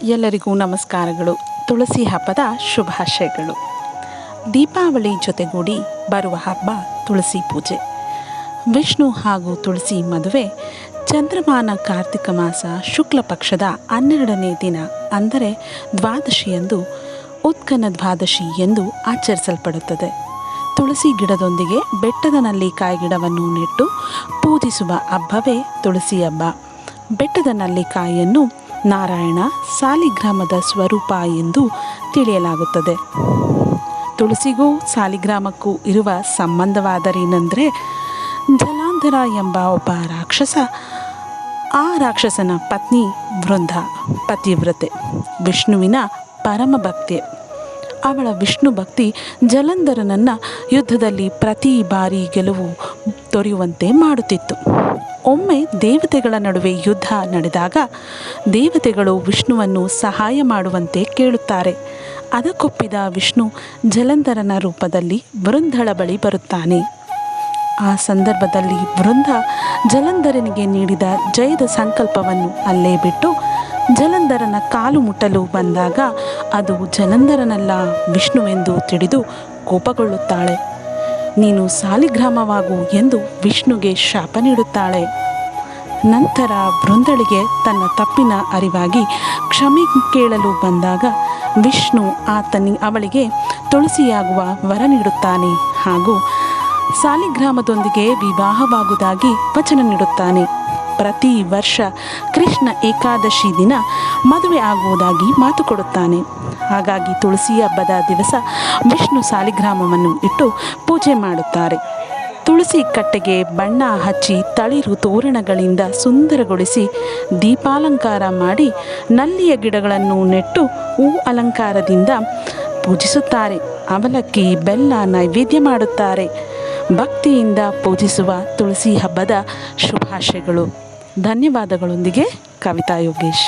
ಎಲ್ಲರಿಗೂ ನಮಸ್ಕಾರಗಳು. ತುಳಸಿ ಹಬ್ಬದ ಶುಭಾಶಯಗಳು. ದೀಪಾವಳಿ ಜೊತೆಗೂಡಿ ಬರುವ ಹಬ್ಬ ತುಳಸಿ ಪೂಜೆ. ವಿಷ್ಣು ಹಾಗೂ ತುಳಸಿ ಮದುವೆ ಚಂದ್ರಮಾನ ಕಾರ್ತಿಕ ಮಾಸ ಶುಕ್ಲ ಪಕ್ಷದ 12ನೇ ದಿನ ಅಂದರೆ ದ್ವಾದಶಿಯಂದು ಉತ್ಕನ ದ್ವಾದಶಿ ಎಂದು ಆಚರಿಸಲ್ಪಡುತ್ತದೆ. ತುಳಸಿ ಗಿಡದೊಂದಿಗೆ ಬೆಟ್ಟದ ನಲ್ಲಿಕಾಯಿ ಗಿಡವನ್ನು ನೆಟ್ಟು ಪೂಜಿಸುವ ಹಬ್ಬವೇ ತುಳಸಿ ಹಬ್ಬ. ಬೆಟ್ಟದ ನಲ್ಲಿಕಾಯಿಯನ್ನು ನಾರಾಯಣ ಸಾಲಿಗ್ರಾಮದ ಸ್ವರೂಪ ಎಂದು ತಿಳಿಯಲಾಗುತ್ತದೆ. ತುಳಸಿಗೂ ಸಾಲಿಗ್ರಾಮಕ್ಕೂ ಇರುವ ಸಂಬಂಧವಾದರೇನೆಂದರೆ, ಜಲಾಂಧರ ಎಂಬ ಒಬ್ಬ ರಾಕ್ಷಸ, ಆ ರಾಕ್ಷಸನ ಪತ್ನಿ ವೃಂದ ಪತಿವ್ರತೆ, ವಿಷ್ಣುವಿನ ಪರಮ ಭಕ್ತೆ. ಅವಳ ವಿಷ್ಣು ಭಕ್ತಿ ಜಲಂಧರನನ್ನು ಯುದ್ಧದಲ್ಲಿ ಪ್ರತಿ ಬಾರಿ ಗೆಲುವು ದೊರೆಯುವಂತೆ ಮಾಡುತ್ತಿತ್ತು. ಒಮ್ಮೆ ದೇವತೆಗಳ ನಡುವೆ ಯುದ್ಧ ನಡೆದಾಗ ದೇವತೆಗಳು ವಿಷ್ಣುವನ್ನು ಸಹಾಯ ಮಾಡುವಂತೆ ಕೇಳುತ್ತಾರೆ. ಅದಕ್ಕೊಪ್ಪಿದ ವಿಷ್ಣು ಜಲಂಧರನ ರೂಪದಲ್ಲಿ ವೃಂದಳ ಬಳಿ ಬರುತ್ತಾನೆ. ಆ ಸಂದರ್ಭದಲ್ಲಿ ವೃಂದ ಜಲಂಧರನಿಗೆ ನೀಡಿದ ಜಯದ ಸಂಕಲ್ಪವನ್ನು ಅಲ್ಲೇ ಬಿಟ್ಟು ಜಲಂಧರನ ಕಾಲು ಮುಟ್ಟಲು ಬಂದಾಗ ಅದು ಜಲಂಧರನಲ್ಲ ವಿಷ್ಣುವೆಂದು ತಿಳಿದು ಕೋಪಗೊಳ್ಳುತ್ತಾಳೆ. ನೀನು ಸಾಲಿಗ್ರಾಮವಾಗು ಎಂದು ವಿಷ್ಣುಗೆ ಶಾಪ ನೀಡುತ್ತಾಳೆ. ನಂತರ ವೃಂದಳಿಗೆ ತನ್ನ ತಪ್ಪಿನ ಅರಿವಾಗಿ ಕ್ಷಮೆ ಕೇಳಲು ಬಂದಾಗ ವಿಷ್ಣು ಅವಳಿಗೆ ತುಳಸಿಯಾಗುವ ವರ ನೀಡುತ್ತಾನೆ ಹಾಗೂ ಸಾಲಿಗ್ರಾಮದೊಂದಿಗೆ ವಿವಾಹವಾಗುವುದಾಗಿ ವಚನ ನೀಡುತ್ತಾನೆ. ಪ್ರತಿ ವರ್ಷ ಕೃಷ್ಣ ಏಕಾದಶಿ ದಿನ ಮದುವೆ ಆಗುವುದಾಗಿ ಮಾತು ಕೊಡುತ್ತಾನೆ. ಹಾಗಾಗಿ ತುಳಸಿ ಹಬ್ಬದ ದಿವಸ ವಿಷ್ಣು ಸಾಲಿಗ್ರಾಮವನ್ನು ಇಟ್ಟು ಪೂಜೆ ಮಾಡುತ್ತಾರೆ. ತುಳಸಿ ಕಟ್ಟೆಗೆ ಬಣ್ಣ ಹಚ್ಚಿ ತಳಿರು ತೋರಣಗಳಿಂದ ಸುಂದರಗೊಳಿಸಿ ದೀಪಾಲಂಕಾರ ಮಾಡಿ ನಲ್ಲಿಯ ಗಿಡಗಳನ್ನು ನೆಟ್ಟು ಹೂ ಅಲಂಕಾರದಿಂದ ಪೂಜಿಸುತ್ತಾರೆ. ಅವಲಕ್ಕಿ ಬೆಲ್ಲ ನೈವೇದ್ಯ ಮಾಡುತ್ತಾರೆ. ಭಕ್ತಿಯಿಂದ ಪೂಜಿಸುವ ತುಳಸಿ ಹಬ್ಬದ ಶುಭಾಶಯಗಳು. ಧನ್ಯವಾದಗಳೊಂದಿಗೆ ಕವಿತಾ ಯೋಗೇಶ್.